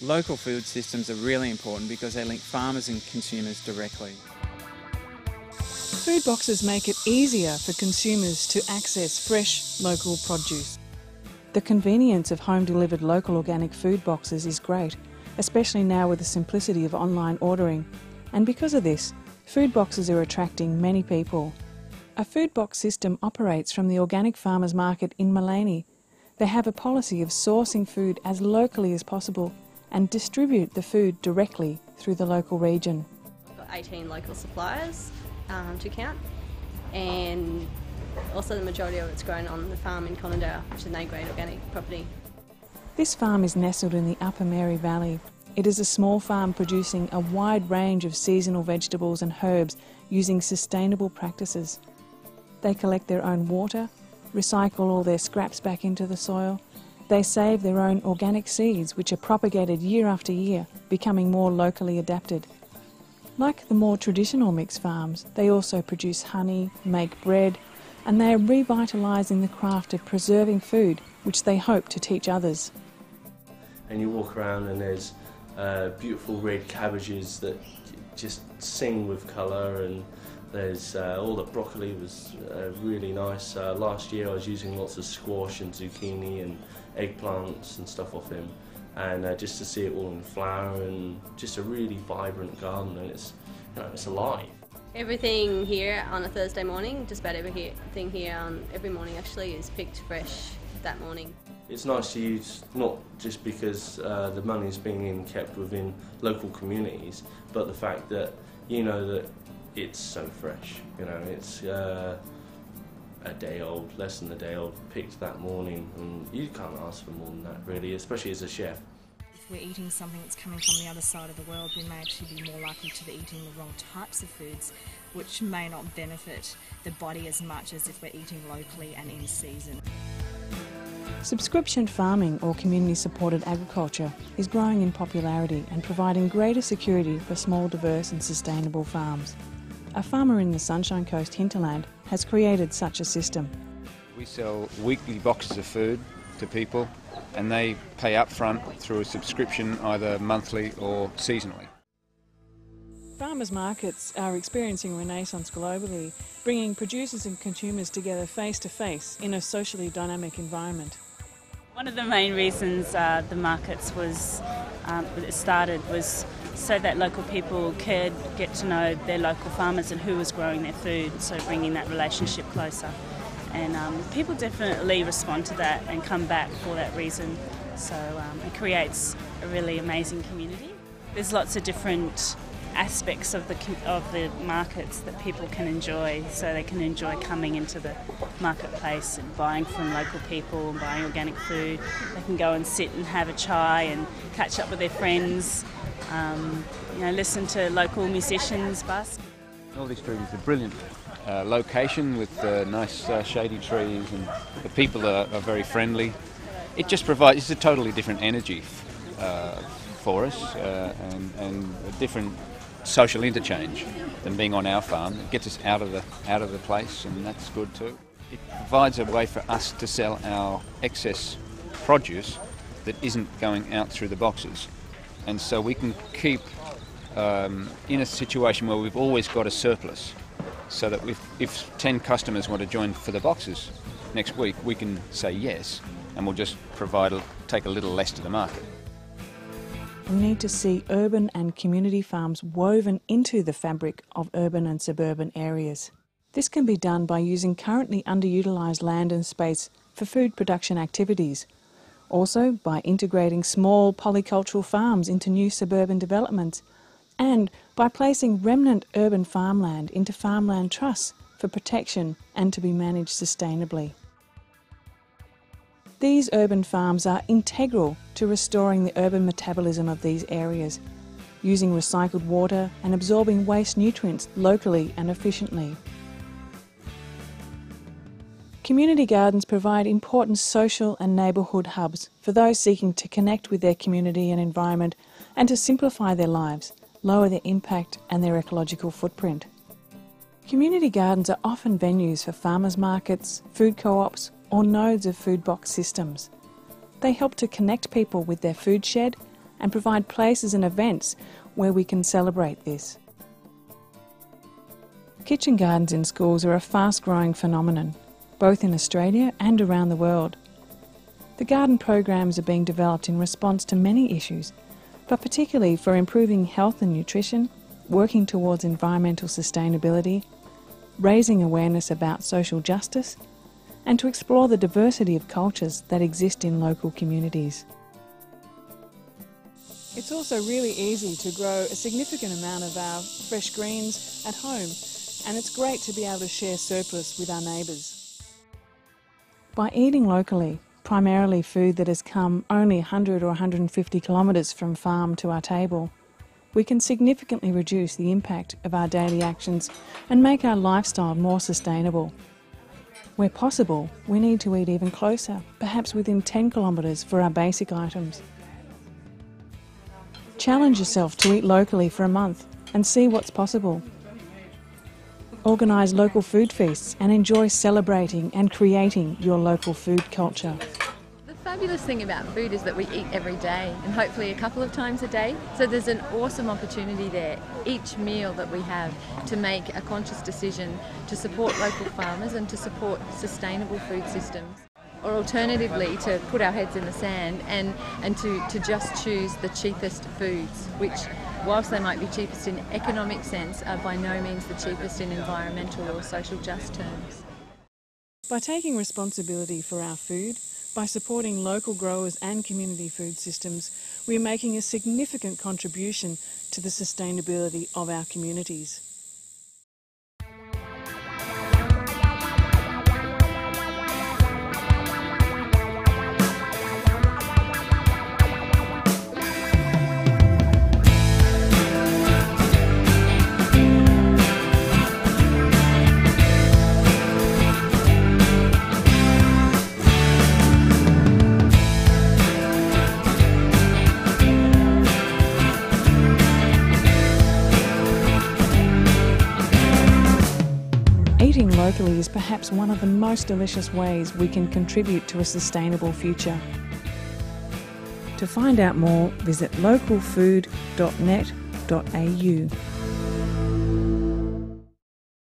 Local food systems are really important because they link farmers and consumers directly. Food boxes make it easier for consumers to access fresh, local produce. The convenience of home-delivered local organic food boxes is great, especially now with the simplicity of online ordering. And because of this, food boxes are attracting many people. A food box system operates from the organic farmers market in Maleny. They have a policy of sourcing food as locally as possible and distribute the food directly through the local region. We've got 18 local suppliers to count, and also the majority of it's grown on the farm in Conondale, which is an A-grade organic property. This farm is nestled in the Upper Mary Valley. It is a small farm producing a wide range of seasonal vegetables and herbs using sustainable practices. They collect their own water, recycle all their scraps back into the soil. They save their own organic seeds, which are propagated year after year, becoming more locally adapted. Like the more traditional mixed farms, they also produce honey, make bread, and they are revitalising the craft of preserving food, which they hope to teach others. And you walk around and there's beautiful red cabbages that just sing with colour, and there's all the broccoli was really nice. Last year I was using lots of squash and zucchini and eggplants and stuff off him, and just to see it all in flower, and just a really vibrant garden, and it's, you know, it's alive. Everything here on a Thursday morning, just about everything here on every morning actually, is picked fresh that morning. It's nice to use, not just because the money is being kept within local communities, but the fact that you know that it's so fresh. You know, it's a day old, less than a day old, picked that morning, and you can't ask for more than that really, especially as a chef. If we're eating something that's coming from the other side of the world, we may actually be more likely to be eating the wrong types of foods, which may not benefit the body as much as if we're eating locally and in season. Subscription farming, or community-supported agriculture, is growing in popularity and providing greater security for small, diverse and sustainable farms. A farmer in the Sunshine Coast hinterland has created such a system. We sell weekly boxes of food to people, and they pay up front through a subscription, either monthly or seasonally. Farmers markets are experiencing a renaissance globally, bringing producers and consumers together face to face in a socially dynamic environment. One of the main reasons the markets started was so that local people could get to know their local farmers and who was growing their food, so bringing that relationship closer. And people definitely respond to that and come back for that reason, so it creates a really amazing community. There's lots of different aspects of the markets that people can enjoy, so they can enjoy coming into the marketplace and buying from local people and buying organic food. They can go and sit and have a chai and catch up with their friends, listen to local musicians busk. Northey Street is a brilliant location with nice shady trees, and the people are very friendly. It just provides, it's a totally different energy for us, and a different social interchange than being on our farm. It gets us out of the place, and that's good too. It provides a way for us to sell our excess produce that isn't going out through the boxes, and so we can keep in a situation where we've always got a surplus, so that if 10 customers want to join for the boxes next week, we can say yes, and we'll just take a little less to the market. We need to see urban and community farms woven into the fabric of urban and suburban areas. This can be done by using currently underutilised land and space for food production activities. Also by integrating small polycultural farms into new suburban developments, and by placing remnant urban farmland into farmland trusts for protection and to be managed sustainably. These urban farms are integral to restoring the urban metabolism of these areas, using recycled water and absorbing waste nutrients locally and efficiently. Community gardens provide important social and neighbourhood hubs for those seeking to connect with their community and environment and to simplify their lives, lower their impact and their ecological footprint. Community gardens are often venues for farmers markets, food co-ops or nodes of food box systems. They help to connect people with their food shed and provide places and events where we can celebrate this. Kitchen gardens in schools are a fast-growing phenomenon, both in Australia and around the world. The garden programs are being developed in response to many issues, but particularly for improving health and nutrition, working towards environmental sustainability, raising awareness about social justice, and to explore the diversity of cultures that exist in local communities. It's also really easy to grow a significant amount of our fresh greens at home, and it's great to be able to share surplus with our neighbours. By eating locally, primarily food that has come only 100 or 150 kilometres from farm to our table, we can significantly reduce the impact of our daily actions and make our lifestyle more sustainable. Where possible, we need to eat even closer, perhaps within 10 kilometres for our basic items. Challenge yourself to eat locally for a month and see what's possible. Organise local food feasts and enjoy celebrating and creating your local food culture. The fabulous thing about food is that we eat every day, and hopefully a couple of times a day. So there's an awesome opportunity there, each meal that we have, to make a conscious decision to support local farmers and to support sustainable food systems. Or alternatively, to put our heads in the sand and to just choose the cheapest foods, which, whilst they might be cheapest in economic sense, are by no means the cheapest in environmental or social just terms. By taking responsibility for our food, by supporting local growers and community food systems, we are making a significant contribution to the sustainability of our communities. Eating locally is perhaps one of the most delicious ways we can contribute to a sustainable future. To find out more, visit localfood.net.au.